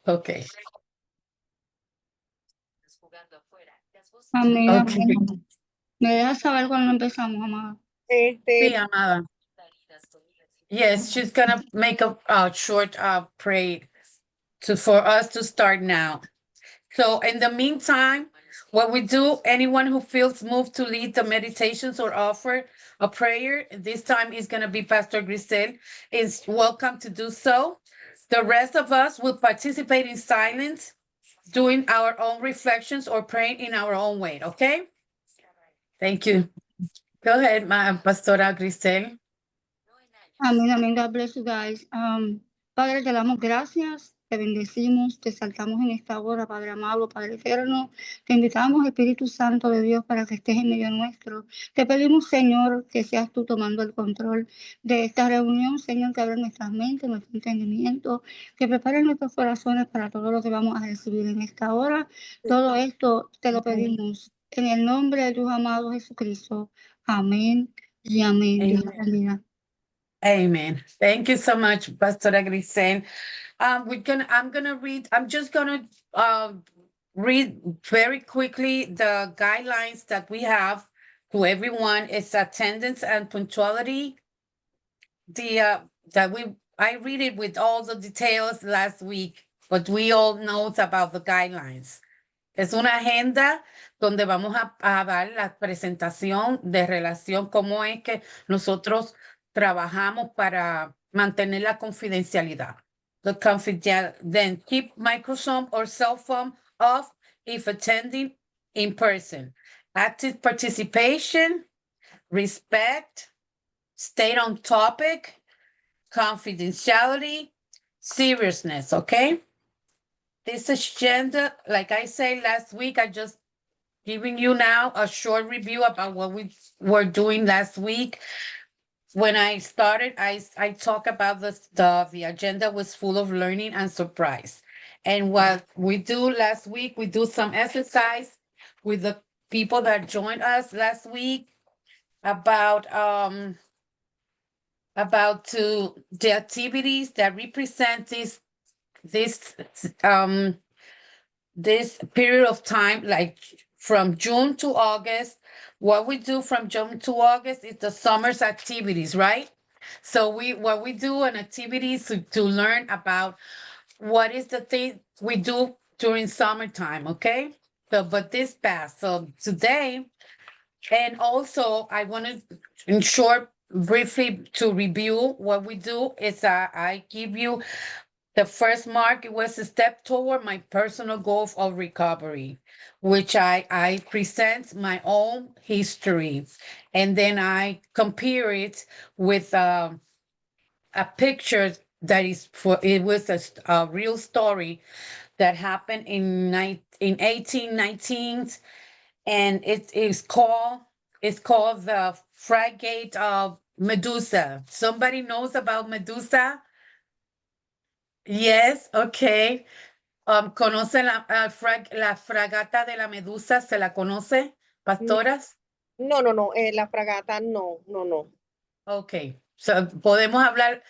Okay. Amén, Okay. amén. Me dejas saber cuando empezamos, amada. Sí, amada. Yes, she's gonna make a short pray for us to start now. So in the meantime, what we do, anyone who feels moved to lead the meditations or offer a prayer, this time is gonna be Pastor Griselle, is welcome to do so. The rest of us will participate in silence, doing our own reflections or praying in our own way, okay? Thank you. Go ahead, my Pastora Griselle. Amén, amén. God bless you guys. Padre, te damos gracias, te bendecimos, te saltamos en esta hora, Padre amado, Padre eterno. Te invitamos, Espíritu Santo de Dios, para que estés en medio nuestro. Te pedimos, Señor, que seas tú tomando el control de esta reunión, Señor, que abra nuestras mentes, nuestro entendimiento, que prepare nuestros corazones para todo lo que vamos a recibir en esta hora. Todo esto te lo pedimos en el nombre de tu amado Jesucristo. Amén y amén. Dios te bendiga. Amen. Thank you so much, Pastora Grisel. I'm just gonna read very quickly the guidelines that we have to everyone. It's attendance and punctuality. I read it with all the details last week, but we all knows about the guidelines. Es una agenda donde vamos a dar la presentación de relación, cómo es que nosotros trabajamos para mantener la confidencialidad. Then keep microphone or cell phone off if attending in person. Active participation, respect, stay on topic, confidentiality, seriousness, okay? This agenda, like I said last week, I just giving you now a short review about what we were doing last week. When I started, I talked about the agenda was full of learning and surprise. And what we do last week, we do some exercise with the people that joined us last week about the activities that represent this um this period of time, like from June to August. What we do from June to August is the summer's activities, right? So what we do an activities to learn about what is the thing we do during summertime, okay? So but this past. So today, and also I want to in short briefly to review what we do is I give you the first mark. It was a step toward my personal goal of recovery, which I present my own history, and then I compare it with a picture that is for it was a real story that happened in 1819, and it is called the frigate of Medusa. Somebody knows about Medusa? Yes, okay. ¿Conoce la fragata de la Medusa? ¿Se la conoce, pastoras? No, la fragata no. Okay, so podemos hablar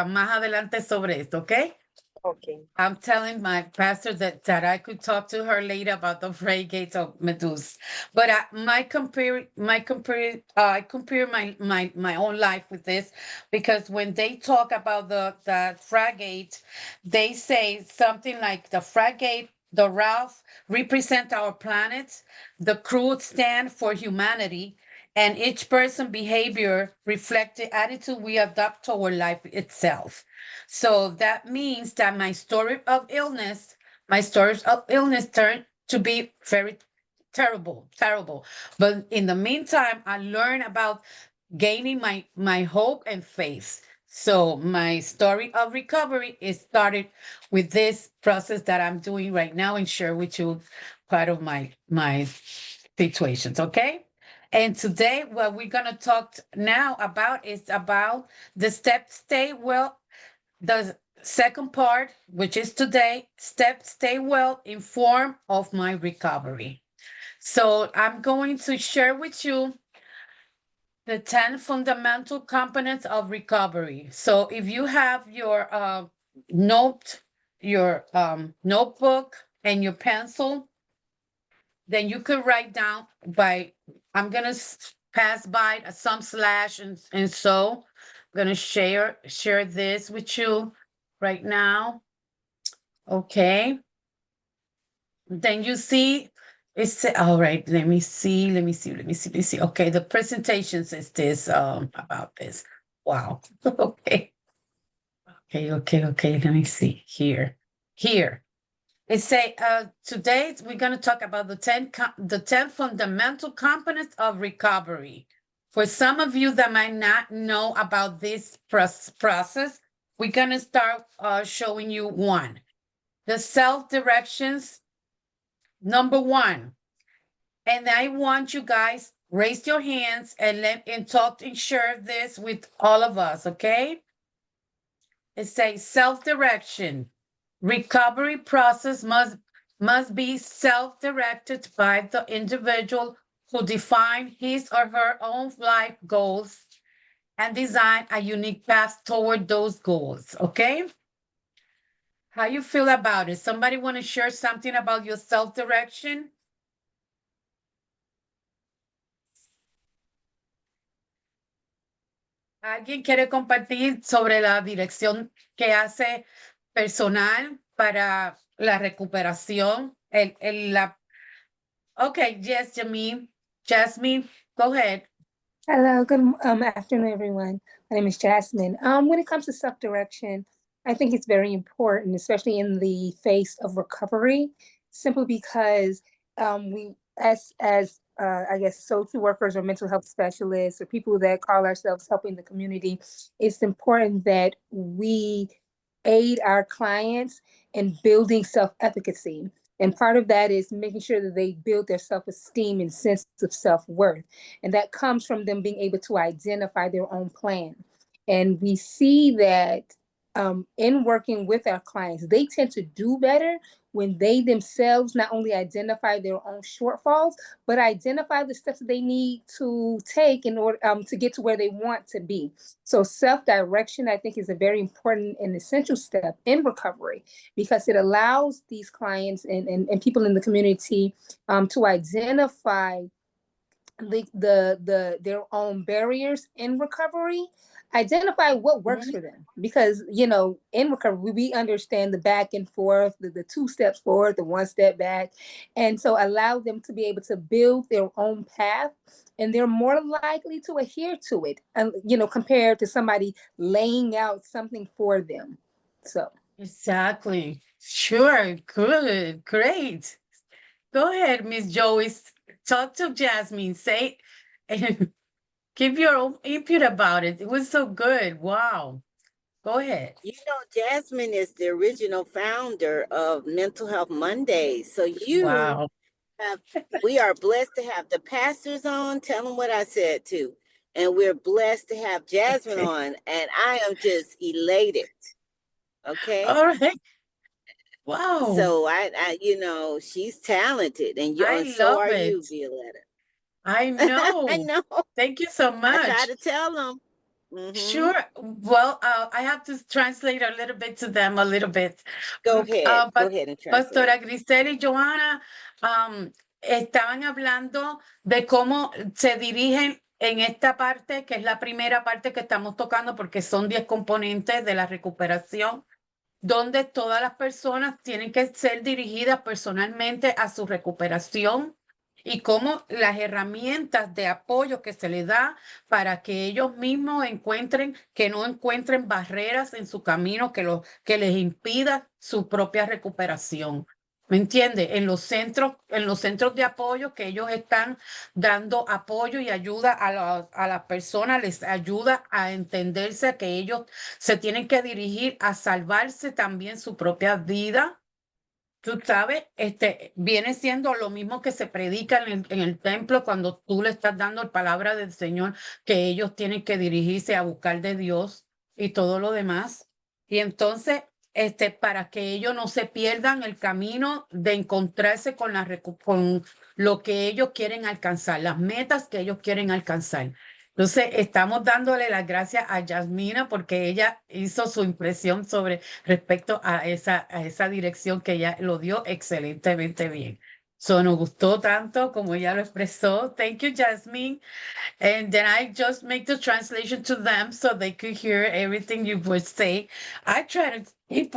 más adelante sobre esto, ¿ok? Okay. I'm telling my pastor that I could talk to her later about the frigate of Medusa. But I compare my own life with this, because when they talk about the frigate, they say something like the frigate, the Ralph represent our planet, the crew stand for humanity, and each person behavior reflect the attitude we adopt toward life itself. So that means that my stories of illness turned to be very terrible. But in the meantime, I learned about gaining my hope and faith. So my story of recovery is started with this process that I'm doing right now and share with you part of my situations, okay? And today, what we're gonna talk now about is about the stay well. The second part, which is today, stay well informed of my recovery. So I'm going to share with you the 10 fundamental components of recovery. So if you have your note your notebook and your pencil, then you could write down I'm gonna pass by some slash and so I'm gonna share this with you right now. Okay. Then you see, it's all right. Let me see. Okay, the presentations is this about this. Wow. Okay. Okay. Let me see here. Here. It say today we're going to talk about the 10 fundamental components of recovery. For some of you that might not know about this process, we're going to start showing you one. The self-directions, number one. And I want you guys raise your hands and talk and share this with all of us, okay? It says self-direction. Recovery process must be self-directed by the individual who define his or her own life goals and design a unique path toward those goals, okay? How you feel about it? Somebody want to share something about your self-direction? ¿Alguien quiere compartir sobre la dirección que hace personal para la recuperación? Okay, yes, Jasmine, go ahead. Hello, good afternoon, everyone. My name is Jasmine. When it comes to self-direction, I think it's very important, especially in the face of recovery, simply because we, as I guess, social workers or mental health specialists or people that call ourselves helping the community, it's important that we aid our clients in building self-efficacy. And part of that is making sure that they build their self-esteem and sense of self-worth. And that comes from them being able to identify their own plan. And we see that in working with our clients, they tend to do better when they themselves not only identify their own shortfalls, but identify the steps that they need to take in order to get to where they want to be. So self-direction, I think, is a very important and essential step in recovery because it allows these clients and people in the community to identify their own barriers in recovery, identify what works for them. Because, you know, in recovery, we understand the back and forth, the 2 steps forward, the 1 step back. And so allow them to be able to build their own path, and they're more likely to adhere to it, you know, compared to somebody laying out something for them. So. Exactly. Sure. Good. Great. Go ahead, Miss Joyce. Talk to Jasmine. Say, give your own input about it. It was so good. Wow. Go ahead. You know, Jasmine is the original founder of Mental Health Mondays. So Wow. we are blessed to have the pastors on. Tell them what I said too. And we're blessed to have Jasmine on. And I am just elated. Okay. All right. Wow. So I you know, she's talented, and so are you, Violeta. I know. I know. Thank you so much. I try to tell them. Sure. Well, I have to translate a little bit to them a little bit. Go ahead. Go ahead and translate. Pastora Griselle y Johanna estaban hablando de cómo se dirigen en esta parte, que es la primera parte que estamos tocando, porque son 10 componentes de la recuperación, donde todas las personas tienen que ser dirigidas personalmente a su recuperación y cómo las herramientas de apoyo que se les da para que ellos mismos que no encuentren barreras en su camino que les impida su propia recuperación. ¿Me entiende? En los centros de apoyo que ellos están dando apoyo y ayuda a las personas, les ayuda a entenderse que ellos se tienen que dirigir a salvarse también su propia vida. Tú sabes, viene siendo lo mismo que se predica en el templo cuando tú le estás dando la palabra del Señor, que ellos tienen que dirigirse a buscar de Dios y todo lo demás. Y entonces, para que ellos no se pierdan el camino de encontrarse con lo que ellos quieren alcanzar, las metas que ellos quieren alcanzar. Entonces, estamos dándole las gracias a Jasmine porque ella hizo su impresión sobre respecto a esa dirección que ella lo dio excelentemente bien. So, nos gustó tanto como ella lo expresó. Thank you, Jasmine. And then I just make the translation to them so they could hear everything you would say. I try to keep,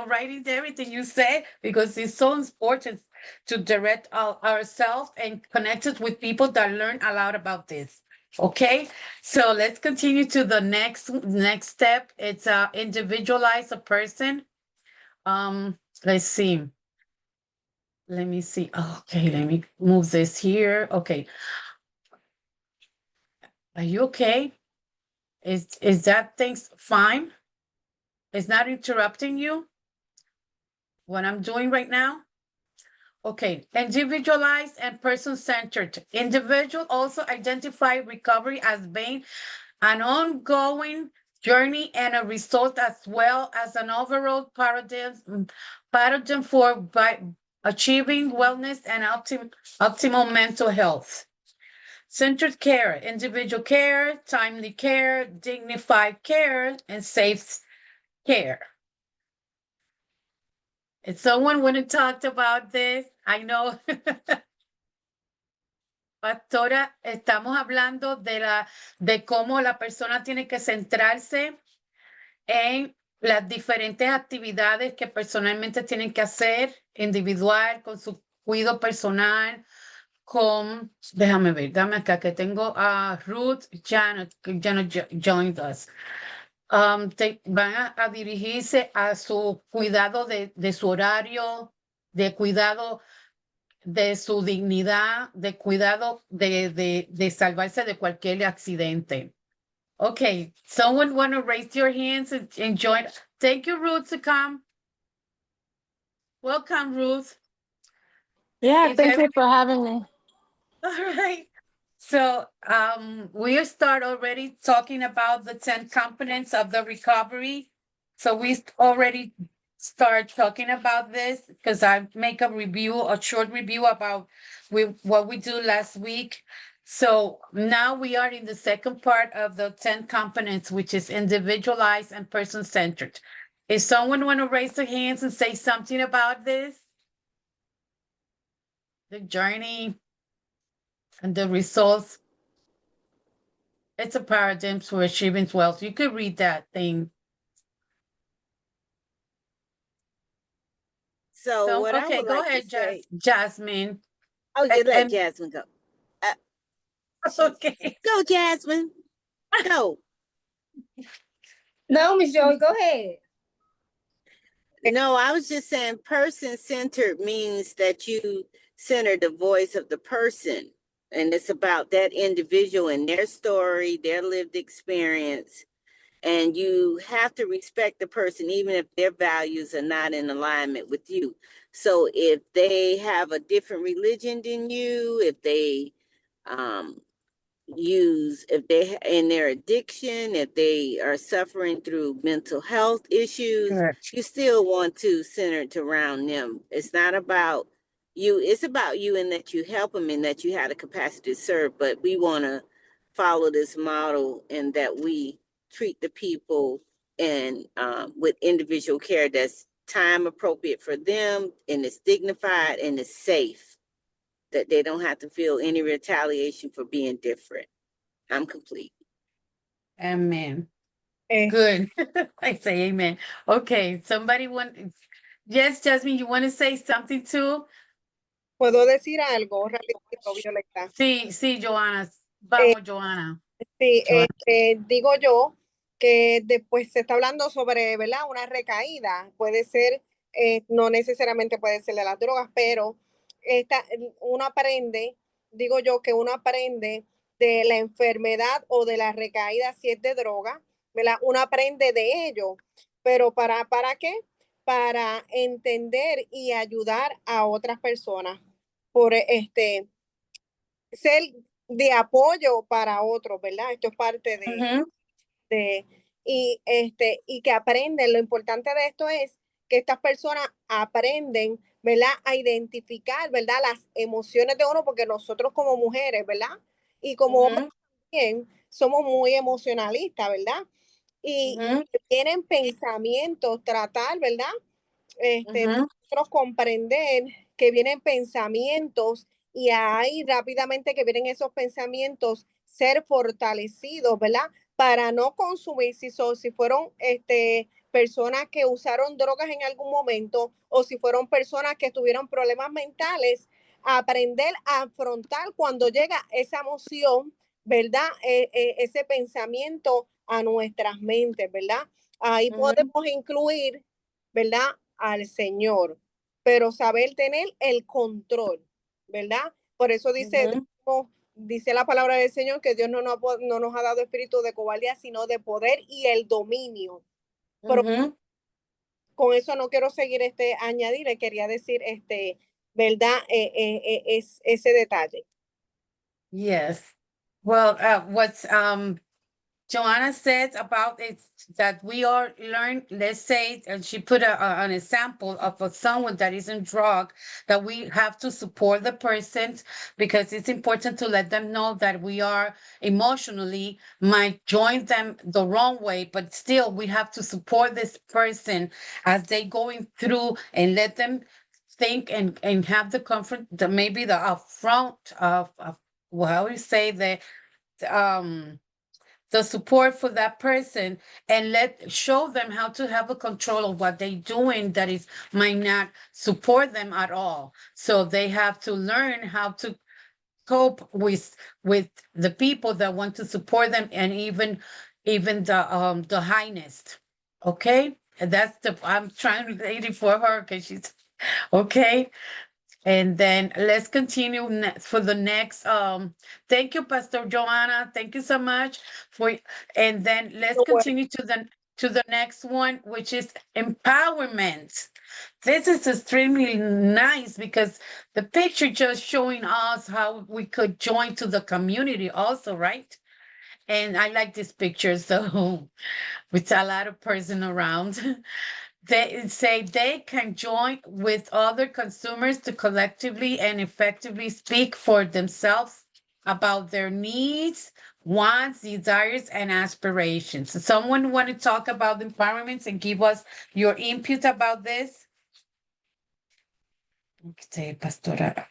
writing everything you say because it's so important to direct ourselves and connect us with people that learn a lot about this. Okay, so let's continue to the next step. It's individualize a person. Let's see. Let me see. Okay, let me move this here. Okay. Are you okay? Is that things fine? It's not interrupting you? What I'm doing right now? Okay, individualized and person-centered. Individual also identify recovery as being an ongoing journey and a result as well as an overall paradigm for achieving wellness and optimal mental health. Centered care, individual care, timely care, dignified care, and safe care. If someone would have talked about this, I know. Pastora, estamos hablando de cómo la persona tiene que centrarse en las diferentes actividades que personalmente tienen que hacer, individual, con su cuidado personal, déjame ver, dame acá que tengo a Ruth, Janet joined us. Van a dirigirse a su cuidado de su horario, de cuidado de su dignidad, de cuidado de salvarse de cualquier accidente. Okay, someone want to raise your hands and join? Thank you, Ruth, to come. Welcome, Ruth. Yeah, If thank you every- for having me. All right. So we start already talking about the 10 components of the recovery. So we already start talking about this because I make a short review about what we do last week. So now we are in the second part of the 10 components, which is individualized and person-centered. If someone want to raise their hands and say something about this, the journey and the results. It's a paradigm for achieving wealth. You could read that thing. So what I Okay, would go like to ahead, say, Jasmine. oh, you let And- Jasmine go. Okay. Go, Jasmine. Go. No, Miss Joey, go ahead. No, I was just saying person-centered means that you center the voice of the person. And it's about that individual and their story, their lived experience. And you have to respect the person, even if their values are not in alignment with you. So if they have a different religion than you, if they if they in their addiction, if they are suffering through mental health issues, Correct. you still want to center it around them. It's not about you, it's about you and that you help them and that you have the capacity to serve. But we want to follow this model and that we treat the people and with individual care that's time appropriate for them and it's dignified and it's safe, that they don't have to feel any retaliation for being different. I'm complete. Amen. Eh, Good. I say amen. Okay, yes, Jasmine, you want to say something too? ¿Puedo decir algo rapidito, Violeta? Sí, Johanna. Vamos, Johanna. Sí, Johanna. digo yo que después se está hablando sobre, ¿verdad? Una recaída. Puede ser, no necesariamente puede ser de las drogas, pero uno aprende, digo yo que uno aprende de la enfermedad o de la recaída si es de droga, ¿verdad? Uno aprende de ello, pero ¿para qué? Para entender y ayudar a otras personas por ser de apoyo para otros, ¿verdad? Esto es parte y que aprenden. Lo importante de esto es que estas personas aprenden, ¿verdad? A identificar, ¿verdad? Las emociones de uno, porque nosotros como mujeres, ¿verdad? Y como hombres también somos muy emocionalistas, ¿verdad? Y vienen pensamientos, tratar, ¿verdad? Nosotros comprender que vienen pensamientos y ahí rápidamente que vienen esos pensamientos, ser fortalecidos, ¿verdad? Para no consumir, si fueron personas que usaron drogas en algún momento o si fueron personas que tuvieron problemas mentales, aprender a afrontar cuando llega esa emoción, ¿verdad? Ese pensamiento a nuestras mentes, ¿verdad? Ahí podemos incluir, ¿verdad? Al Señor, pero saber tener el control, ¿verdad? Por eso dice la palabra del Señor que Dios no nos ha dado espíritu de cobardía, sino de poder y el dominio. Pero con eso no quiero seguir añadir, quería decir ¿verdad? Es ese detalle. Yes. Well, what's Johanna said about it that we all learn, let's say, and she put an example of someone that is in drug, that we have to support the person because it's important to let them know that we are emotionally might join them the wrong way, but still we have to support this person as they going through and let them think and have the comfort, maybe the upfront of well, we say the support for that person and show them how to have a control of what they're doing that is might not support them at all. So they have to learn how to cope with the people that want to support them and even the highness. Okay? And that's I'm trying to read it for her because she's okay. And then let's continue for the next. Thank you, Pastor Johanna. Thank you so much for. And then let's continue to the next one, which is empowerment. This is extremely nice because the picture just showing us how we could join to the community, also, right? And I like this picture, so with a lot of person around. They say they can join with other consumers to collectively and effectively speak for themselves about their needs, wants, desires, and aspirations. So someone want to talk about empowerment and give us your input about this? Okay, Pastora.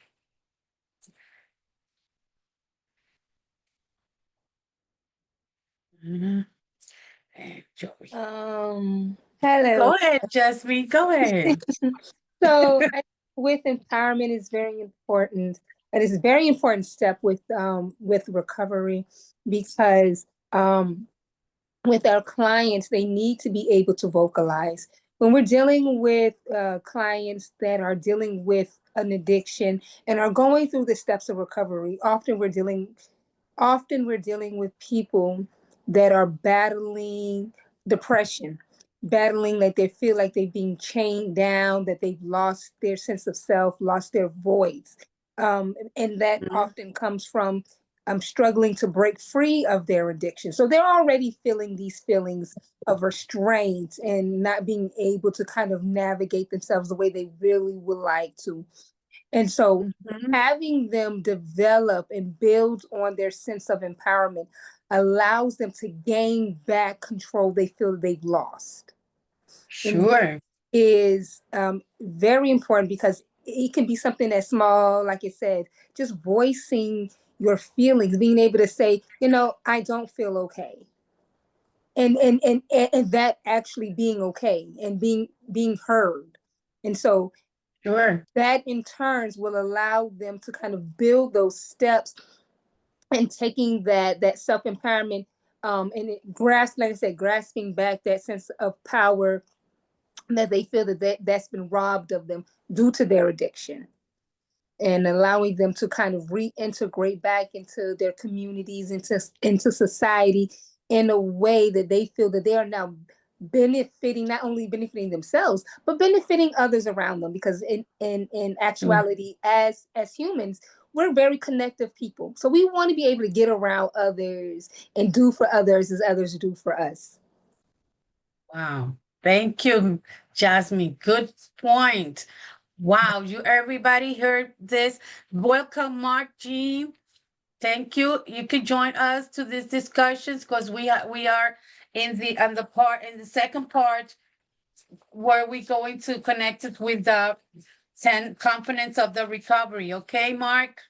Hello. Go ahead, Jasmine. Go ahead. So with empowerment is very important. It is a very important step with recovery because with our clients, they need to be able to vocalize. When we're dealing with clients that are dealing with an addiction and are going through the steps of recovery, often we're dealing with people that are battling depression, battling that they feel like they're being chained down, that they've lost their sense of self, lost their voice. And that often comes from struggling to break free of their addiction. So they're already feeling these feelings of restraint and not being able to kind of navigate themselves the way they really would like to. And so having them develop and build on their sense of empowerment allows them to gain back control they feel they've lost. Sure. Is very important because it can be something that's small, like I said, just voicing your feelings, being able to say, I don't feel okay. And that actually being okay and being heard. And so sure, that in turns will allow them to kind of build those steps and taking that self-empowerment and grasping back that sense of power that they feel that's been robbed of them due to their addiction, and allowing them to kind of reintegrate back into their communities, into society in a way that they feel that they are now not only benefiting themselves, but benefiting others around them. Because in actuality, as humans, we're very connective people. So we want to be able to get around others and do for others as others do for us. Wow. Thank you, Jasmine. Good point. Wow, you everybody heard this. Welcome, Marc, Jean. Thank you. You can join us to these discussions because we are in the second part where we're going to connect it with the 10 components of the recovery. Okay, Marc?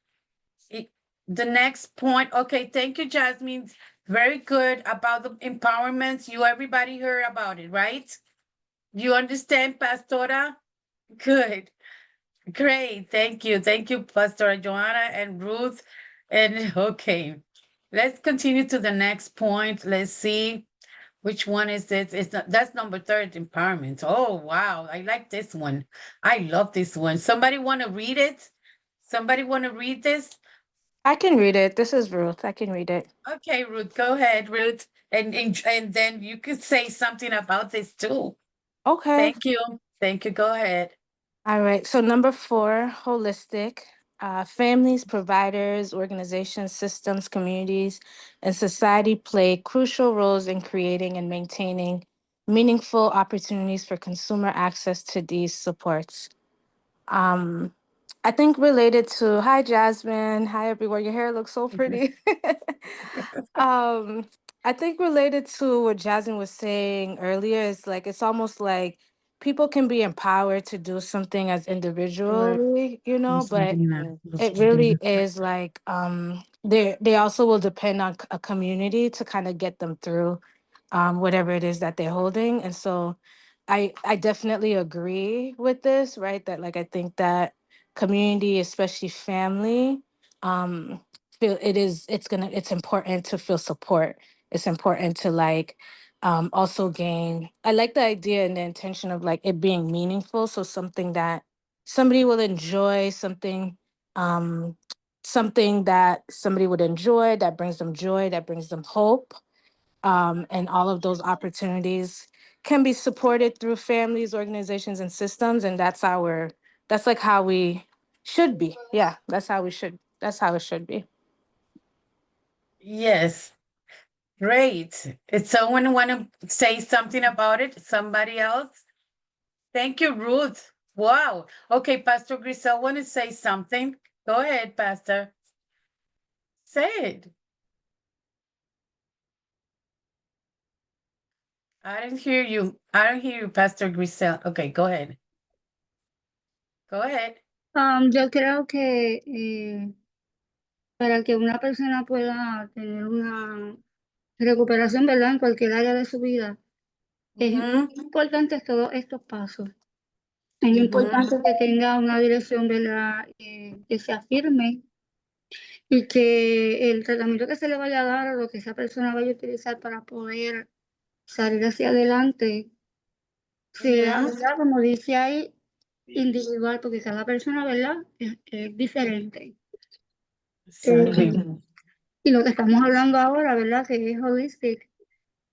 The next point. Okay, thank you, Jasmine. Very good about the empowerments. Everybody heard about it, right? You understand, Pastora? Good. Great. Thank you. Thank you, Pastora Johanna and Ruth. And okay, let's continue to the next point. Let's see which one is this. That's number 30, empowerment. Oh, wow. I like this one. I love this one. Somebody want to read it? Somebody want to read this? I can read it. This is Ruth. I can read it. Okay, Ruth, go ahead, Ruth. And then you could say something about this too. Okay. Thank you. Thank you. Go ahead. All right. So number 4, holistic. Families, providers, organizations, systems, communities, and society play crucial roles in creating and maintaining meaningful opportunities for consumer access to these supports. I think related to, hi Jasmine, hi everyone. Your hair looks so pretty. um, I think related to what Jasmine was saying earlier is like it's almost like people can be empowered to do something as individually, but it really is like they also will depend on a community to kind of get them through whatever it is that they're holding. And so I definitely agree with this, right? That like I think that community, especially family, um it's important to feel support. It's important to like also gain. I like the idea and the intention of like it being meaningful. So something that somebody will enjoy, um something that somebody would enjoy, that brings them joy, that brings them hope, and all of those opportunities can be supported through families, organizations, and systems. And that's like how we should be. Yeah, that's how it should be. Yes. Great. If someone want to say something about it, somebody else? Thank you, Ruth. Wow. Okay, Pastor Griselle want to say something. Go ahead, Pastor. Say it. I didn't hear you. I don't hear you, Pastor Griselle. Okay, go ahead. Go ahead. Yo creo que para que una persona pueda tener una recuperación, ¿verdad? En cualquier área de su vida, es importante todos estos pasos. Es importante que tenga una dirección, ¿verdad? Que sea firme y que el tratamiento que se le vaya a dar o lo que esa persona vaya a utilizar para poder salir hacia adelante sea, ¿verdad? Como dice ahí, individual, porque cada persona, ¿verdad? Es diferente. Y lo que estamos hablando ahora, ¿verdad? Que es holistic.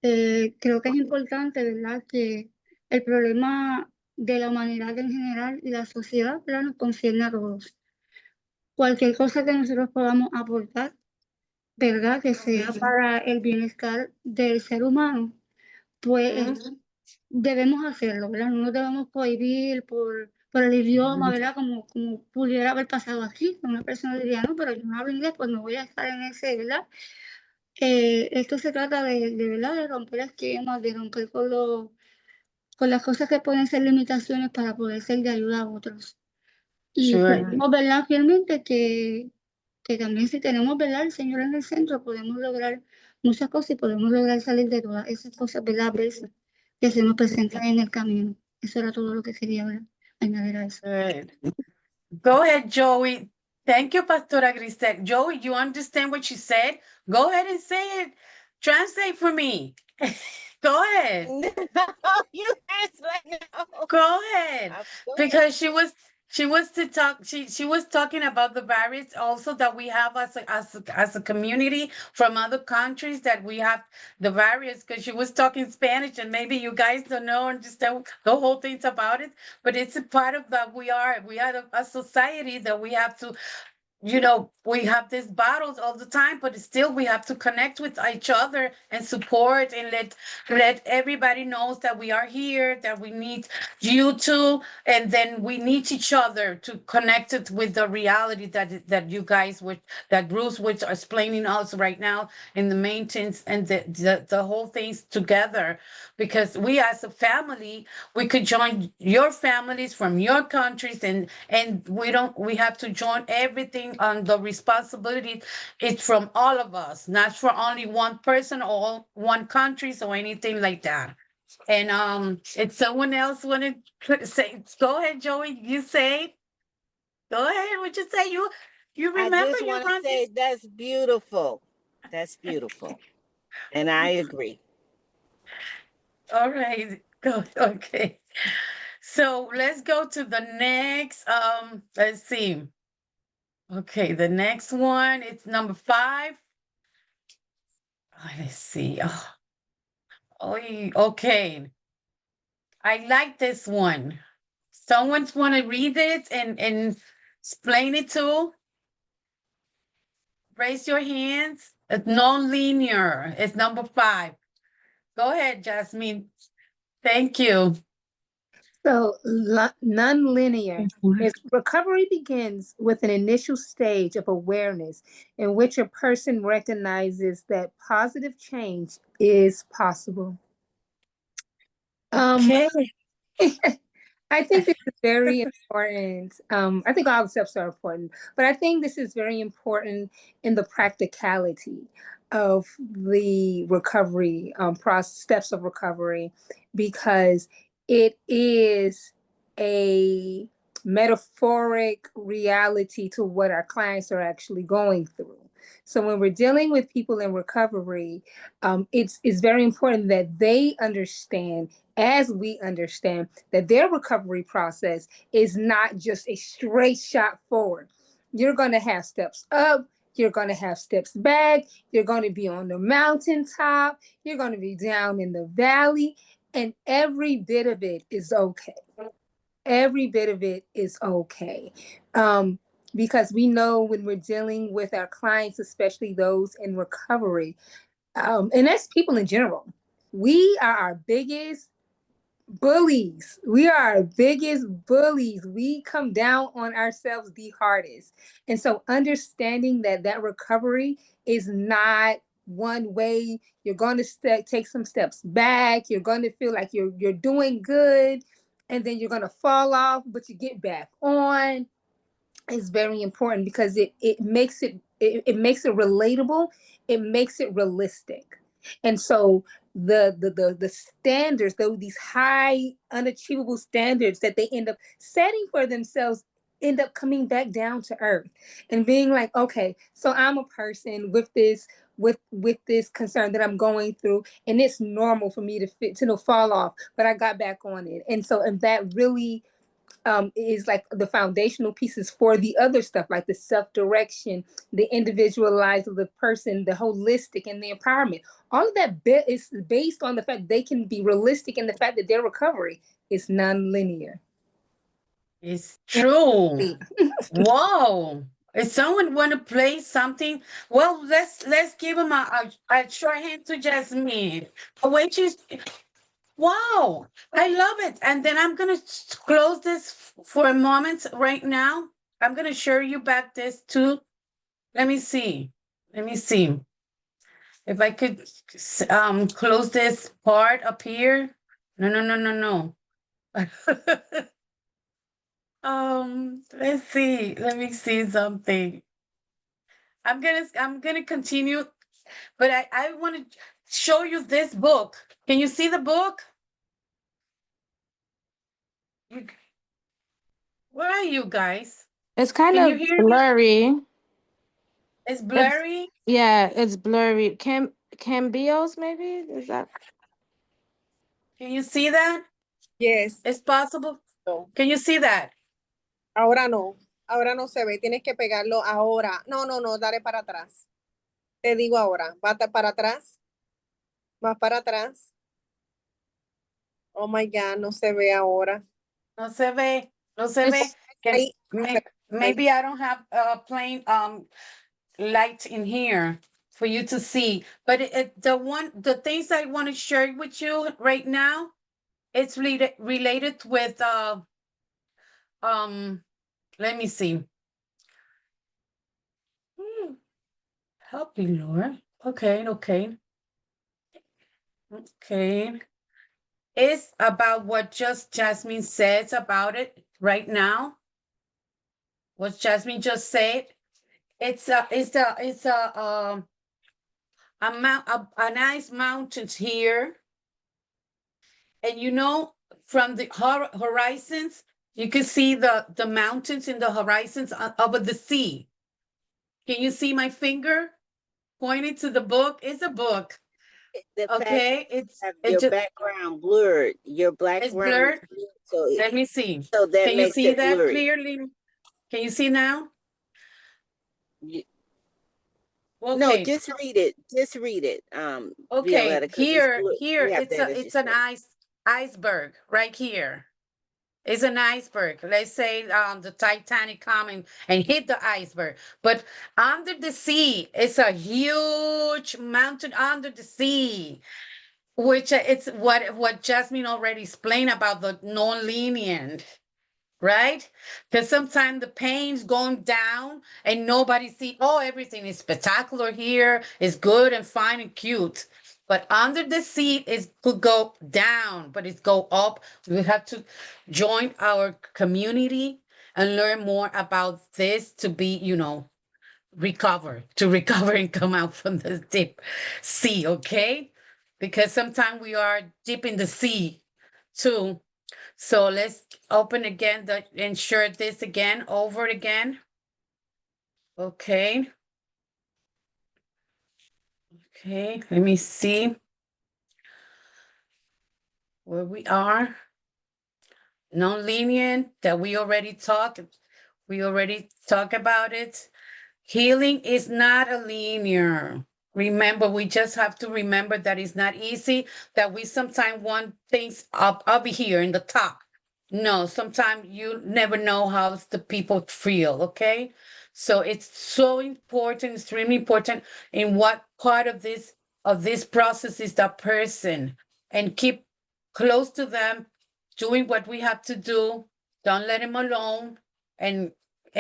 Creo que es importante, ¿verdad? Que el problema de la humanidad en general y la sociedad, ¿verdad? Nos concierne a todos. Cualquier cosa que nosotros podamos aportar, ¿verdad? Que sea para el bienestar del ser humano, pues debemos hacerlo, ¿verdad? No nos debemos cohibir por el idioma, ¿verdad? Como pudiera haber pasado aquí, que una persona diría, no, pero yo no hablo inglés, pues no voy a estar en ese, ¿verdad? Esto se trata ¿verdad? De romper esquemas, de romper con las cosas que pueden ser limitaciones para poder ser de ayuda a otros. Y creemos, ¿verdad? Fielmente que también si tenemos, ¿verdad? El Señor en el centro, podemos lograr muchas cosas y podemos lograr salir de todas esas cosas, ¿verdad? A veces que se nos presentan en el camino. Eso era todo lo que quería, ¿verdad? Añadir a eso. Good. Go ahead, Joey. Thank you, Pastora Griselle. Joey, you understand what she said? Go ahead and say it. Translate for me. Go ahead. You translate. Go ahead. Because she was talking about the barriers also that we have as a community from other countries, that we have the barriers, because she was talking Spanish and maybe you guys don't know understand the whole things about it, but it's a part of that we are a society that we have to you know, we have these battles all the time, but still we have to connect with each other and support and let everybody knows that we are here, that we need you too, and then we need each other to connect it with the reality that you guys would, that Bruce was explaining us right now in the maintenance and the whole things together, because we as a family, we could join your families from your countries, and we have to join everything on the responsibility. It's from all of us, not for only one person or one country or anything like that. And if someone else wanted to say, go ahead, Joey, you say, go ahead, what you say, you I remember just you want to run say this. that's beautiful. That's beautiful. And I agree. All right, go, okay. So let's go to the next, let's see. Okay, the next one, it's number 5. Let's see. Oh, okay. I like this one. Someone's want to read it and explain it too? Raise your hands. It's non-linear. It's number 5. Go ahead, Jasmine. Thank you. So nonlinear is recovery begins with an initial stage of awareness in which a person recognizes that positive change is possible. Okay. I think this is very important. I think all the steps are important, but I think this is very important in the practicality of the recovery process, steps of recovery, because it is a metaphoric reality to what our clients are actually going through. So when we're dealing with people in recovery, it's very important that they understand, as we understand, that their recovery process is not just a straight shot forward. You're going to have steps up, you're going to have steps back, you're going to be on the mountaintop, you're going to be down in the valley, and every bit of it is okay. Every bit of it is okay. Because we know when we're dealing with our clients, especially those in recovery, and that's people in general, we are our biggest bullies. We are our biggest bullies. We come down on ourselves the hardest. And so understanding that recovery is not one way. You're going to take some steps back. You're going to feel like you're doing good, and then you're going to fall off, but you get back on. Is very important because it makes it relatable. It makes it realistic. And so the standards, though, these high unachievable standards that they end up setting for themselves, end up coming back down to earth and being like, okay, so I'm a person with this concern that I'm going through, and it's normal for me to fall off, but I got back on it. And that really is like the foundational pieces for the other stuff, like the self-direction, the individualized of the person, the holistic, and the empowerment. All of that is based on the fact they can be realistic in the fact that their recovery is non-linear. It's true. Whoa. If someone want to play something, well, let's give them a short hand to Jasmine. Wait, wow, I love it. And then I'm going to close this for a moment right now. I'm going to show you back this too. Let me see. Let me see. If I could close this part up here. No, no, no, no, no. Let's see. Let me see something. I'm gonna continue, but I want to show you this book. Can you see the book? Where are you guys? It's kind Can you of hear me? blurry. It's blurry. Yeah, it's blurry. Cambios, maybe? Is that? Can you see that? Yes. It's possible. No. Can you see that? Ahora no. Ahora no se ve. Tienes que pegarlo ahora. No, dale para atrás. Te digo ahora. Bata para atrás. Más para atrás. Oh my God, no se ve ahora. No se ve. No se ve. Ahí. maybe I don't have plain light in here for you to see, but the things I want to share with you right now, it's related with let me see. Help me, Lord. Okay, okay. Okay. It's about what just Jasmine says about it right now. What Jasmine just said. A nice mountains here. And you know, from the horizons, you can see the mountains in the horizons over the sea. Can you see my finger pointing to the book? It's a book. The fact Okay, that you have it your just background blurred, your it's background is blurred. blurred, so Let me see. so that Can you makes see it that blurry. clearly? Can you see now? You- No, Okay. just read it. Just read it, Okay. Violetta, because it's Here, blurred. here, You have that as your it's an screen. iceberg right here. It's an iceberg. Let's say the Titanic coming and hit the iceberg. But under the sea, it's a huge mountain under the sea, which it's what Jasmine already explained about the non-linear, right? Because sometimes the pain's going down and nobody see, oh, everything is spectacular here, it's good and fine and cute. But under the sea, it could go down, but it's go up. We have to join our community and learn more about this to be, recover and come out from the deep sea, okay? Because sometimes we are deep in the sea too. So let's open again and share this again, over again. Okay. Okay, let me see where we are. Non-linear that we already talked. We already talked about it. Healing is not a linear. Remember, we just have to remember that it's not easy, that we sometimes want things up here in the top. No, sometimes you never know how the people feel, okay? So it's so important, extremely important in what part of this process is that person, and keep close to them, doing what we have to do. Don't let them alone, and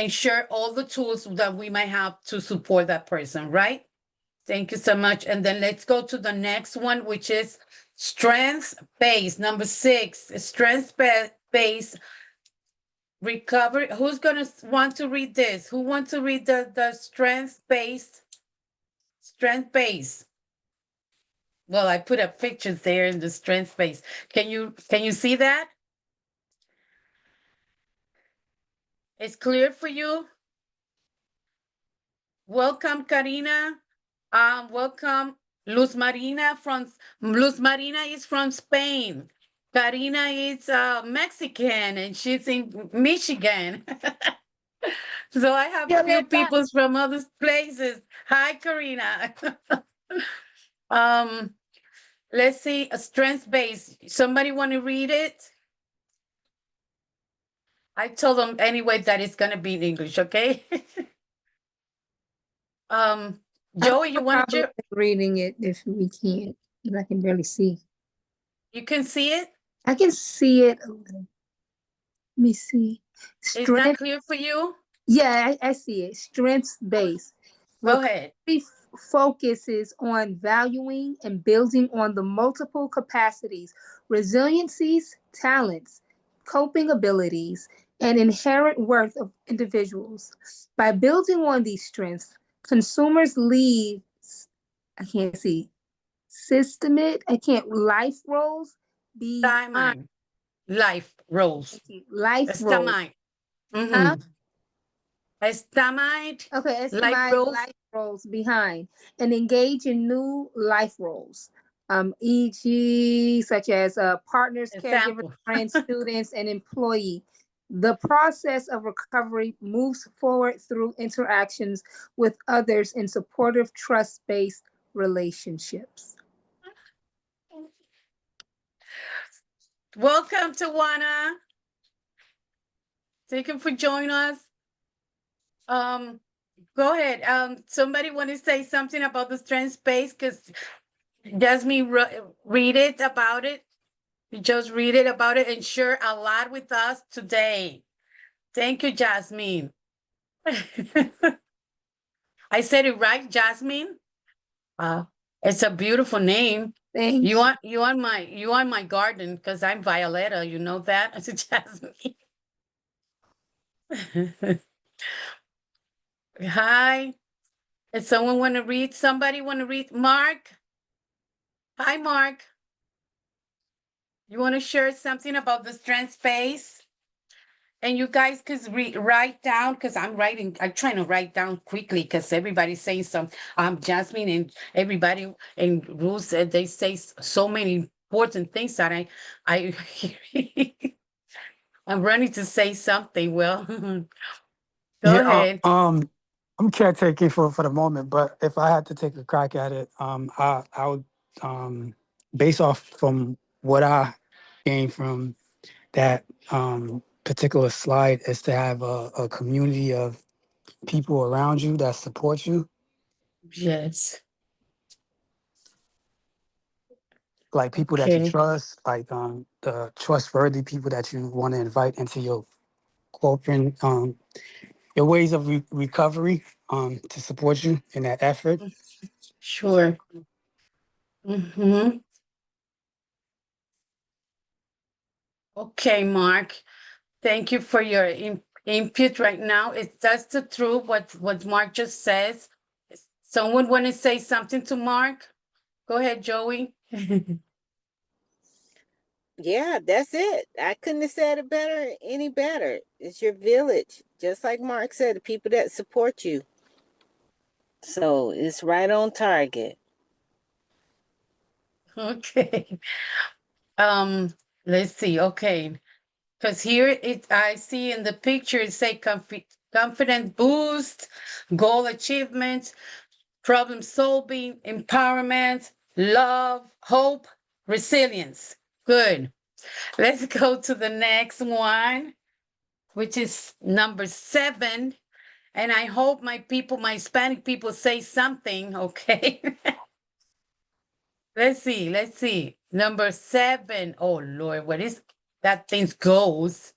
share all the tools that we might have to support that person, right? Thank you so much. And then let's go to the next one, which is strength based. Number 6, strength based recovery. Who's gonna want to read this? Who wants to read the strength based? Strength based. Well, I put up pictures there in the strength based. Can you see that? It's clear for you? Welcome, Karina. Welcome, Luz Marina is from Spain. Karina is Mexican and she's in Michigan. So I have few Violeta, people from other places. Hi, Karina. um, let's see, a strength base. Somebody want to read it? I told them anyway that it's gonna be in English, okay? I Joey, have you a want problem to? reading it if we can't. I can barely see. You can see it. I can see it a little. Let me see. It's not Strength. clear for you. Yeah, I see it. Strengths based. Go ahead. Recovery focuses on valuing and building on the multiple capacities, resiliencies, talents, coping abilities, and inherent worth of individuals. By building on these strengths, consumers leave, I can't see, life roles behind. Time, life roles. Life roles. Estamite. Huh? Mm-hmm. Estamite, Okay, life estimate roles. life roles behind and engage in new life roles, e.g., such as partners, caregivers, Example. friends, students, and employee. The process of recovery moves forward through interactions with others in supportive, trust-based relationships. Welcome, Tawana. Thank you for joining us. Go ahead. Somebody want to say something about the strength space? Because Jasmine read it about it. You just read it about it and share a lot with us today. Thank you, Jasmine. I said it right, Jasmine. It's a beautiful name. Thanks. You on my garden because I'm Violeta. You know that? I said Jasmine. Hi. If someone want to read, somebody want to read? Marc. Hi, Marc. You want to share something about the strength space? And you guys could write down because I'm trying to write down quickly because everybody's saying some. Jasmine and everybody and Ruth said they say so many important things that I I'm running to say something. Well, go ahead. I'm caretaking for the moment, but if I had to take a crack at it, I would, based off from what I gained from that particular slide, is to have a community of people around you that support you, Yes. like people that you Okay. trust, like the trustworthy people that you want to invite into your corporate, your ways of recovery, to support you in that effort. Sure. Mm-hmm. Okay, Marc. Thank you for your input right now. That's the truth, what Marc just says. Someone want to say something to Marc? Go ahead, Joey. Yeah, that's it. I couldn't have said it any better. It's your village. Just like Marc said, the people that support you. So it's right on target. Okay. Let's see. Okay. Because here I see in the picture it say confidence boost, goal achievement, problem solving, empowerment, love, hope, resilience. Good. Let's go to the next one, which is number 7. And I hope my people, my Hispanic people, say something. Okay. Let's see. Let's see. Number 7. Oh Lord, what is that thing goes?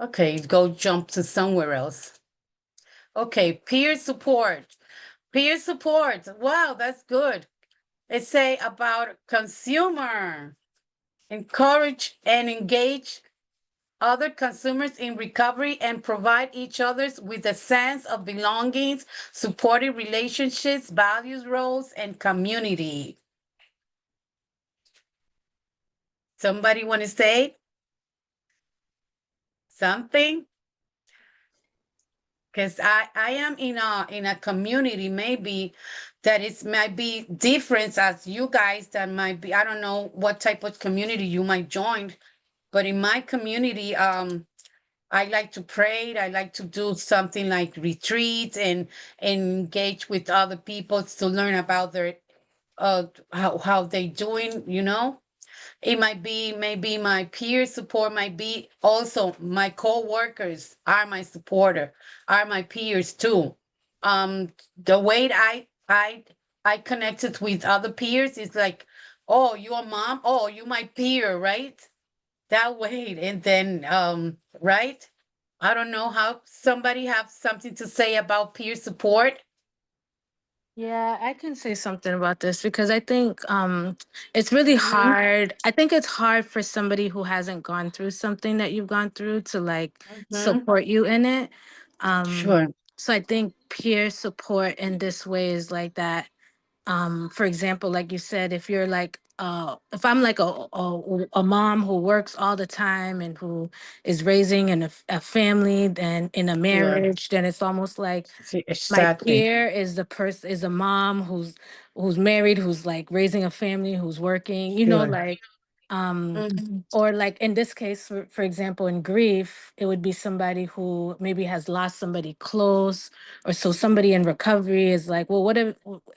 Okay, go jump to somewhere else. Okay, peer support. Peer support. Wow, that's good. It say about consumer. Encourage and engage other consumers in recovery and provide each others with a sense of belongings, supportive relationships, values, roles, and community. Somebody want to say something? Because I am in a community maybe that it might be different as you guys that might be, I don't know what type of community you might join, but in my community, I like to pray. I like to do something like retreats and engage with other people to learn about their how they doing, you know. It might be maybe my peer support might be also my co-workers are my supporter, are my peers too. The way I connected with other peers is like, oh, you a mom, oh, you my peer, right? That way, and then right? I don't know how somebody have something to say about peer support. Yeah, I can say something about this because I think it's really Mm-hmm. hard. I think it's hard for somebody who hasn't gone through something that you've gone through to like Mm-hmm. support you in it. Um, Sure. so I think peer support in this way is like that. For example, like you said, if I'm like a mom who works all the time and who is raising a family, then in a Sure. marriage, then it's almost like my Exactly. peer is is a mom who's married, who's like raising a family, who's working, Sure. like um Mm-hmm. or like in this case, for example, in grief, it would be somebody who maybe has lost somebody close, or so somebody in recovery is like, well,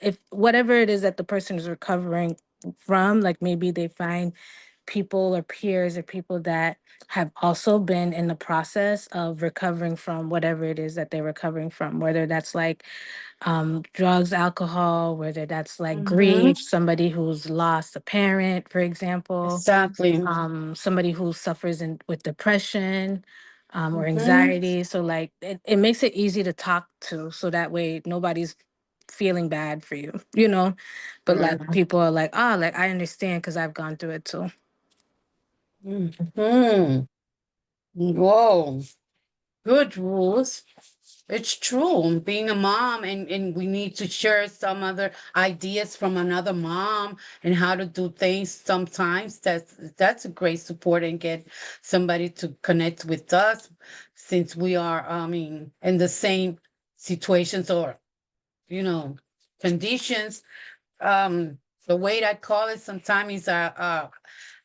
if whatever it is that the person is recovering from, like maybe they find people or peers or people that have also been in the process of recovering from whatever it is that they're recovering from, whether that's like drugs, alcohol, whether that's like grief, somebody who's lost a parent, for example, Exactly. somebody who suffers with depression or anxiety. So like it makes it easy to talk to, so that way nobody's feeling bad for you, you know, but like people are like, oh, like I understand because I've gone through it too. Whoa, good, Ruth. It's true. Being a mom, and we need to share some other ideas from another mom and how to do things. Sometimes that's a great support, and get somebody to connect with us, since we are, I mean, in the same situations or, you know, conditions. The way I call it sometimes is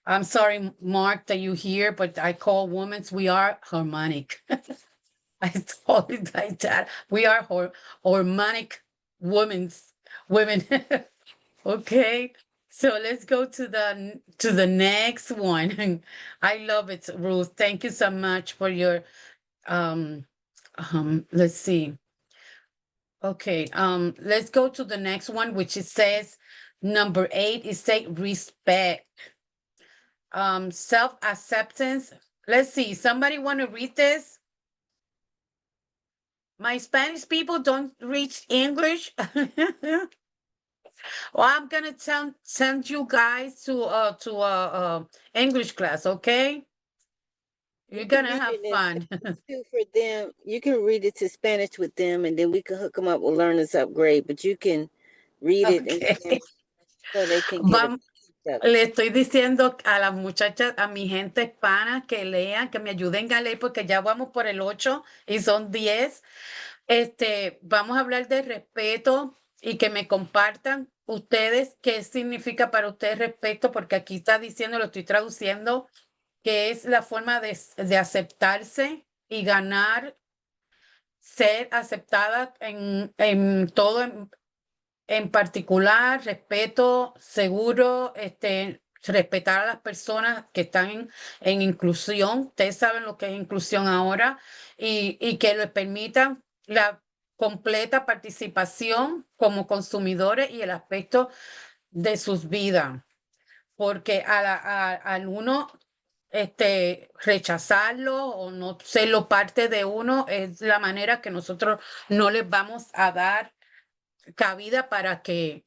I'm sorry, Marc, that you hear, but I call women, we are harmonic. I call it like that. We are harmonic women. Okay. So let's go to the next one. I love it, Ruth. Thank you so much for your let's see. Okay, let's go to the next one, which it says number 8, it say respect. Self-acceptance. Let's see, somebody want to read this? My Spanish people don't read English. Well, I'm gonna send you guys to English class, okay? You're can gonna read have it in fun. Spanish too for them. You can read it to Spanish with them, and then we can hook them up with Learners Upgrade. But you can read it in Okay. Spanish so they can get a Vam- picture of it. Le estoy diciendo a las muchachas, a mi gente hispana, que lean, que me ayuden a leer, porque ya vamos por el 8 y son 10. Vamos a hablar de respeto y que me compartan ustedes qué significa para ustedes respeto, porque aquí está diciendo, lo estoy traduciendo, que es la forma de aceptarse y ganar, ser aceptada en todo, en particular, respeto, seguro, respetar a las personas que están en inclusión. Ustedes saben lo que es inclusión ahora, y que les permitan la completa participación como consumidores y el aspecto de sus vidas. Porque al uno rechazarlo o no serlo parte de uno, es la manera que nosotros no les vamos a dar cabida para que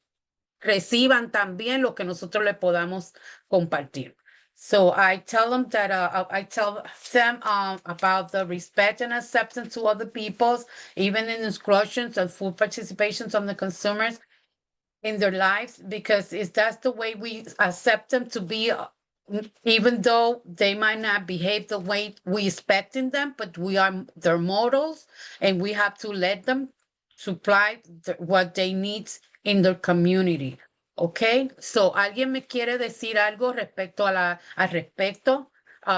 reciban también lo que nosotros le podamos compartir. So I tell them that I tell them about the respect and acceptance to other peoples, even in exclusions and full participations of the consumers in their lives, because that's the way we accept them to be, even though they might not behave the way we expect in them, but we are their models, and we have to let them supply what they need in their community. Okay, so alguien me quiere decir algo respecto al respecto.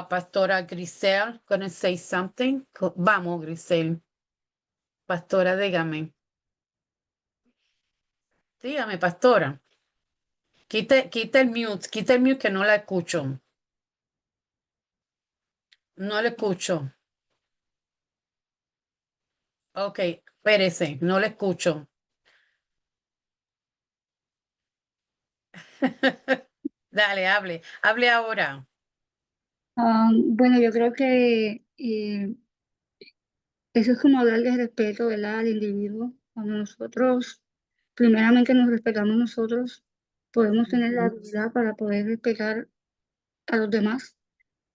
Pastora Griselle, gonna say something. Vamos, Griselle. Pastora, dígame. Dígame, pastora. Quita el mute que no la escucho. No la escucho. Ok, espérese, no la escucho. Dale, hable ahora. Bueno, yo creo que eso es como hablar de respeto, ¿verdad? Al individuo. Cuando nosotros, primeramente nos respetamos nosotros, podemos tener la habilidad para poder respetar a los demás,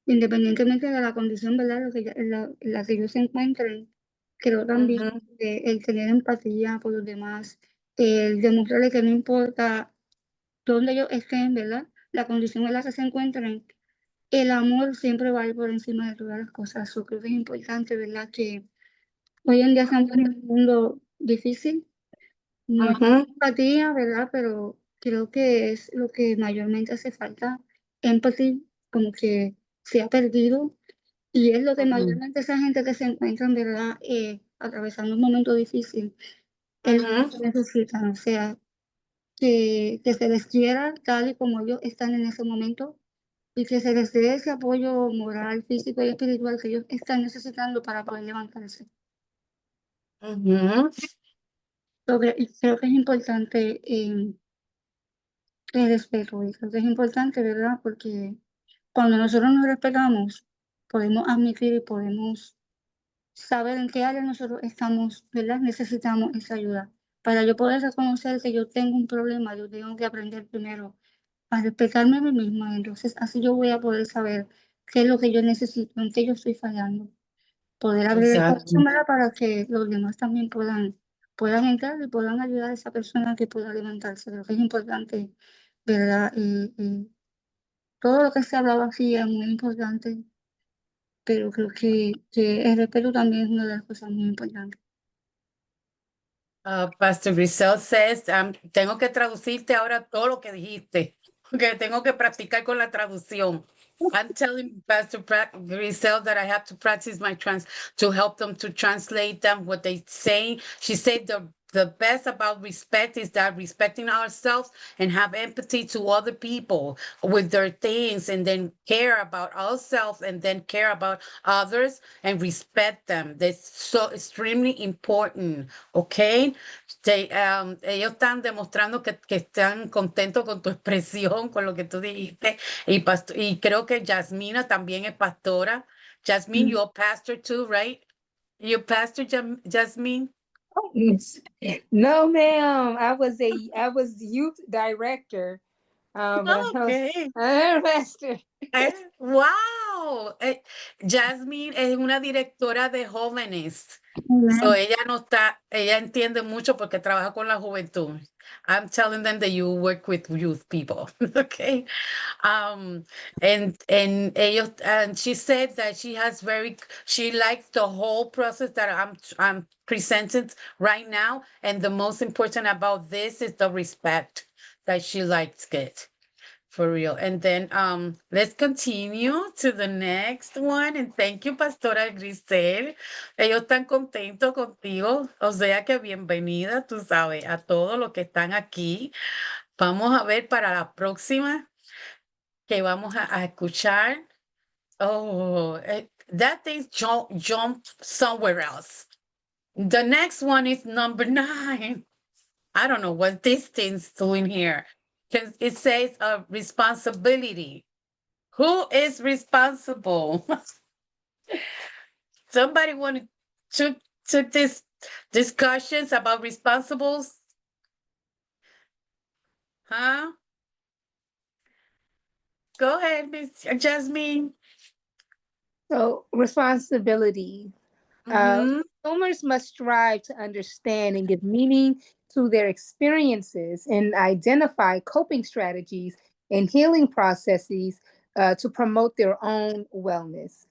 independientemente de la condición, ¿verdad? En la que ellos se encuentren. Creo también que el tener empatía por los demás, el demostrarle que no importa dónde ellos estén, ¿verdad? La condición en la que se encuentren, el amor siempre va a ir por encima de todas las cosas. Yo creo que es importante, ¿verdad? Que hoy en día estamos en un mundo difícil, no hay empatía, ¿verdad? Pero creo que es lo que mayormente hace falta, empathy, como que se ha perdido, y es lo que mayormente esa gente que se encuentra, ¿verdad? Atravesando un momento difícil, es lo que necesitan, o sea, que se les quiera tal y como ellos están en ese momento, y que se les dé ese apoyo moral, físico y espiritual que ellos están necesitando para poder levantarse. Ujú. Y creo que es importante el respeto, y creo que es importante, ¿verdad? Porque cuando nosotros nos respetamos, podemos admitir y podemos saber en qué área nosotros estamos, ¿verdad? Necesitamos esa ayuda. Para yo poder reconocer que yo tengo un problema, yo tengo que aprender primero a respetarme a mí misma. Entonces, así yo voy a poder saber qué es lo que yo necesito, en qué yo estoy fallando. Poder abrir esta Exacto. cámara para que los demás también puedan entrar y puedan ayudar a esa persona que pueda levantarse. Creo que es importante, ¿verdad? Todo lo que se ha hablado aquí es muy importante, pero creo que el respeto también es una de las cosas muy importantes. Pastor Griselle says, tengo que traducirte ahora todo lo que dijiste, porque tengo que practicar con la traducción. I'm telling Griselle that I have to practice to help them to translate them what they say. She said the best about respect is that respecting ourselves and have empathy to other people with their things, and then care about ourselves and then care about others and respect them. That's so extremely important. Okay. Ellos están demostrando que están contentos con tu expresión, con lo que tú dijiste. Y creo que Jasmina también es pastora. Jasmine, you're a pastor too, right? You pastor, Jasmine? No, ma'am. I was youth director, but Okay. I'm a pastor. Wow. Jasmine es una directora de jóvenes. So Amen. ella entiende mucho porque trabaja con la juventud. I'm telling them that you work with youth people. Okay. And she said that she likes the whole process that I'm presenting right now. And the most important about this is the respect that she likes it. For real. And then let's continue to the next one. And thank you, Pastora Griselle. Ellos están contentos contigo. O sea que bienvenida, tú sabes, a todos los que están aquí. Vamos a ver para la próxima que vamos a escuchar. Oh, that thing jump somewhere else. The next one is number 9. I don't know what this thing's doing here. It says responsibility. Who is responsible? Somebody want to took this discussions about responsibles? Huh? Go ahead, Miss Jasmine. So responsibility. Consumers must strive to understand and give meaning to their experiences and identify coping strategies and healing processes to promote their own wellness.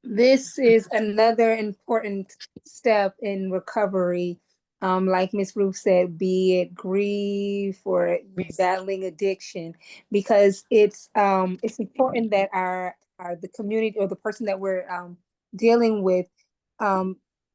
This is another important step in recovery. Like Miss Ruth said, be it grief or battling addiction, because it's important that the community or the person that we're dealing with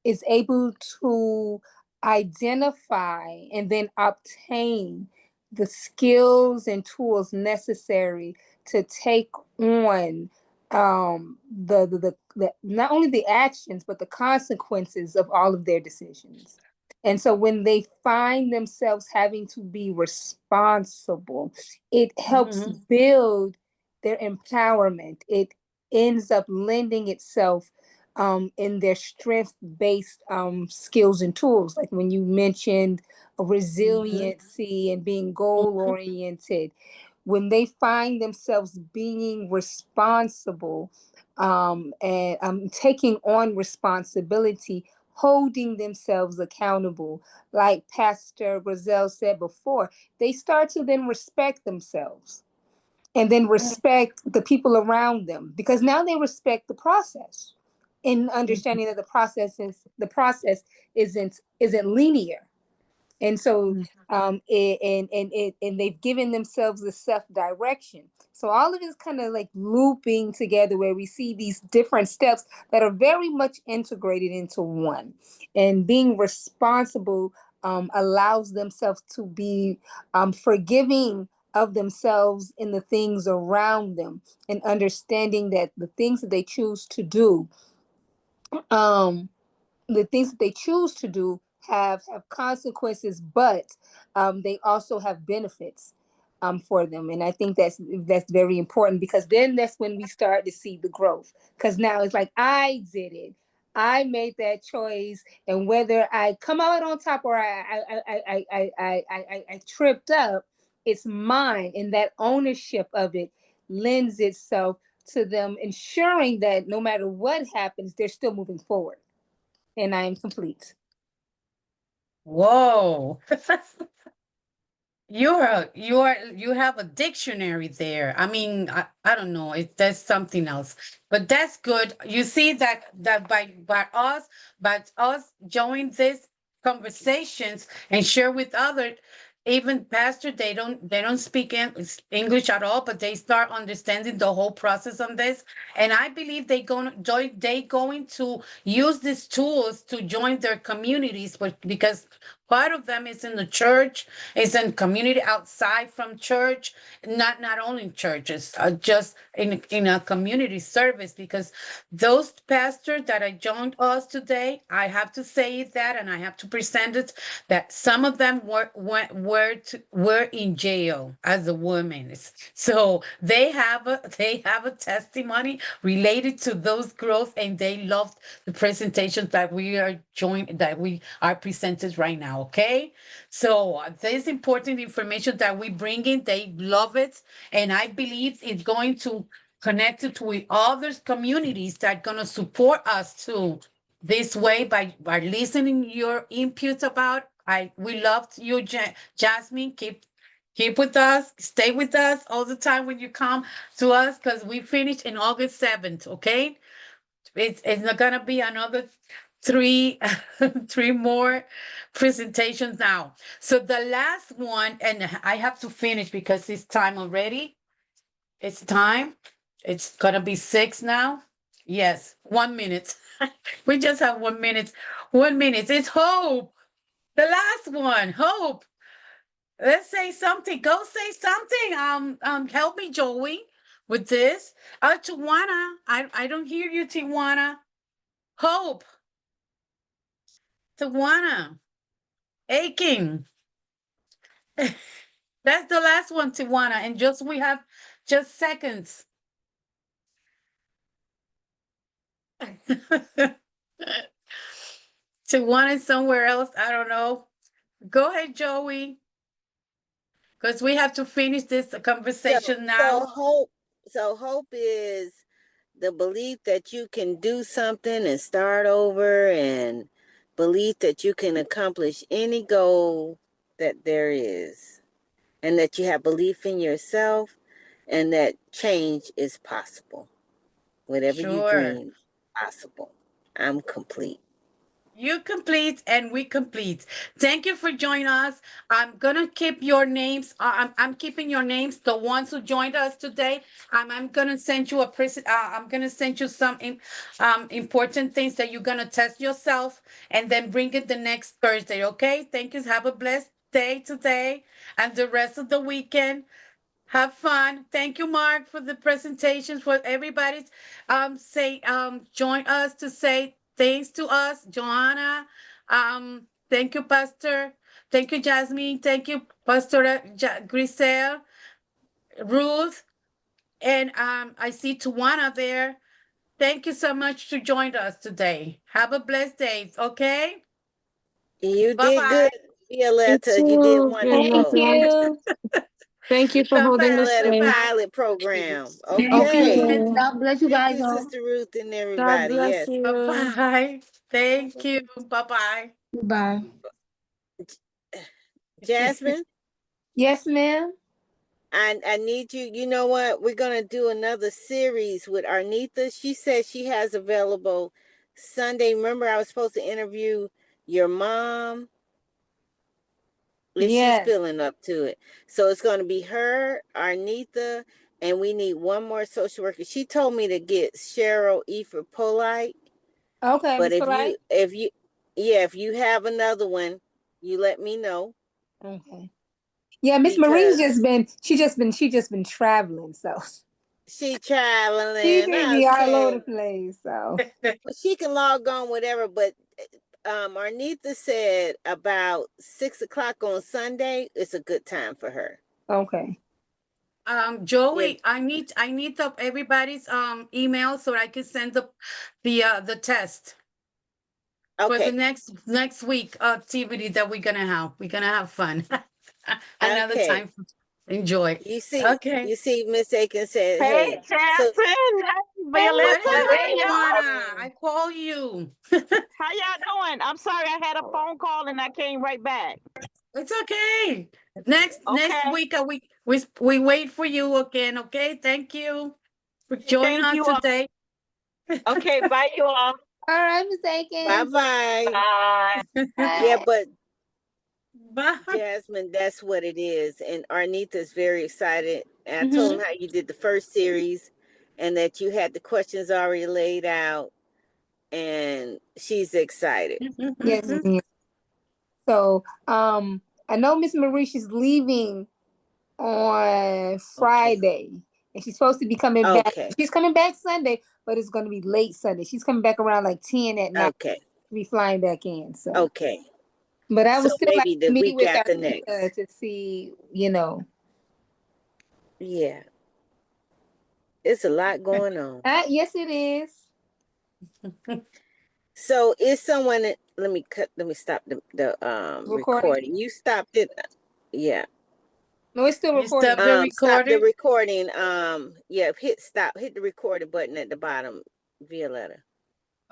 is able to identify and then obtain the skills and tools necessary to take on the not only the actions but the consequences of all of their decisions. And so when they find themselves having to be responsible, it helps build their empowerment. It ends up lending itself in their strength-based skills and tools. Like when you mentioned resiliency and being goal-oriented, when they find themselves being responsible and taking on responsibility, holding themselves accountable, like Pastor Griselle said before, they start to then respect themselves and then respect the people around them, because now they respect the process in understanding that the process isn't linear. And so and they've given themselves the self-direction. So all of it is kind of like looping together, where we see these different steps that are very much integrated into one. And being responsible allows themselves to be forgiving of themselves and the things around them, and understanding that the things that they choose to do, the things that they choose to do have consequences, but they also have benefits for them. And I think that's very important, because then that's when we start to see the growth. Because now it's like, I did it. I made that choice, and whether I come out on top or I tripped up, it's mine, and that ownership of it lends itself to them ensuring that no matter what happens, they're still moving forward. And I am complete. Whoa. You have a dictionary there. I mean, I don't know if that's something else, but that's good. You see that by us join these conversations and share with others, even pastor, they don't speak English at all, but they start understanding the whole process on this. And I believe they going to use these tools to join their communities, but because part of them is in the church, is in community outside from church, not only in churches, just in a community service. Because those pastors that I joined us today, I have to say that, and I have to present it, that some of them were in jail as a woman. So they have a testimony related to those growth, and they loved the presentations that we are presented right now. Okay, so this important information that we bring in, they love it, and I believe it's going to connect it with other communities that are going to support us too. This way, by listening your inputs about, we loved you, Jasmine. Keep with us, stay with us all the time when you come to us, because we finished in August 7th. Okay, it's not gonna be another three three more presentations now. So the last one, and I have to finish because it's time already. It's time. It's gonna be 6 now. Yes, 1 minute. We just have 1 minute. 1 minute. It's Hope. The last one, Hope. Let's say something. Go say something. Help me, Joey, with this. Tawana. I don't hear you, Tawana. Hope. Tawana. Aching. That's the last one, Tawana. And we have just seconds. Tawana is somewhere else. I don't know. Go ahead, Joey. Because we have to finish this conversation now. Hope is the belief that you can do something and start over, and belief that you can accomplish any goal that there is, and that you have belief in yourself, and that change is possible. Whatever you Sure. dream, possible. I'm complete. You complete and we complete. Thank you for joining us. I'm gonna keep your names. I'm keeping your names. The ones who joined us today. I'm gonna send you I'm gonna send you some important things that you're gonna test yourself, and then bring it the next Thursday. Okay. Thank you. Have a blessed day today and the rest of the weekend. Have fun. Thank you, Marc, for the presentations. For everybody, join us to say thanks to us, Johanna. Thank you, Pastor. Thank you, Jasmine. Thank you, Pastor Griselle, Ruth, and I see Tawana there. Thank you so much to join us today. Have a blessed day. Okay. You Bye did bye. good, Violeta. You did too, Thank wonderful. Violeta. you. Thank you for Bye holding the Violeta bye. space. pilot program. Thank Okay. Okay. you. And God bless you Thank guys you, all. Sister Ruth, and God everybody. bless Yes. bye you. bye. Thank you. Bye bye. Goodbye. Jasmine, Yes, ma'am. I need you. You know what? We're going to do another series with Arnitha. She says she has available Sunday. Remember, I was supposed to interview your mom if she's Yes. feeling up to it. So it's going to be her, Arnitha, and we need one more social worker. She told me to get Cheryl E for Polite. Okay, But Miss Polite. if you have another one, you let me know. Okay. Yeah, Miss Marie's because she just been traveling, so she she traveling. may be all over Okay. the place. So Well, she can log on, whatever, but Arnita said about 6 o'clock on Sunday is a good time for her. okay. If Joey, I need everybody's email so I can send the test for the okay, next week activity that we're gonna have. We're gonna have fun. Another okay. time to enjoy. Okay. You see, Miss Akins said, Hey, hey, so Jasmine. Hey, Hey, Violeta. Hey, Tawana, y'all. I call you. How y'all doing? I'm sorry I had a phone call and I came right back. It's okay. Next Okay. week we wait for you again. Okay. Thank you for joining Thank us you all. today. Okay, bye, you all. All right, Miss bye Akins. bye. Bye. Yeah, Bye. but Bye. Jasmine, that's what it is. And Arnita's very excited. And I told Mm-hmm. him how you did the first series and that you had the questions already laid out. And she's excited. Yes, ma'am. So I know Miss Marie, she's leaving on Okay. Friday. And she's supposed to be coming back. Okay. She's coming back Sunday, but it's gonna be late Sunday. She's coming back around like 10 at night Okay. to be flying back in. So Okay. but I So would still like maybe the to meet week with after Arnita next. to see, you know. Yeah. It's a lot going on. Yes, it is. So is someone let me stop the Recording? recording. You stopped it. Yeah. No, it's still You recording. stop the Stop the recording. recording. Yeah, hit stop, hit the recording button at the bottom, Violeta.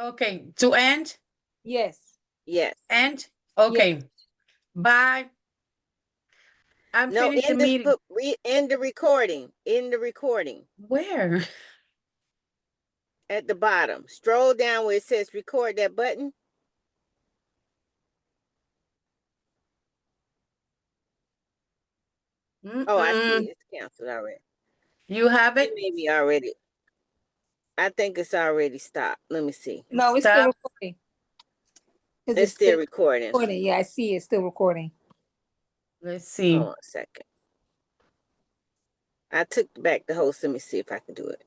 Okay. To end? Yes. Yes. End? Yes. Okay. Bye. I'm No, finished the end this meeting. end the recording. End the recording. Where? At the bottom. Stroll down where it says record, that button. Oh, I see it. It's canceled already. You have It it? may be already. I think it's already stopped. Let me see. No, it's still Stop. recording. 'Cause It's still recording. recording. Yeah, I see it's still recording. Let's see. Hold on a second. I took back the host. Let me see if I can do it.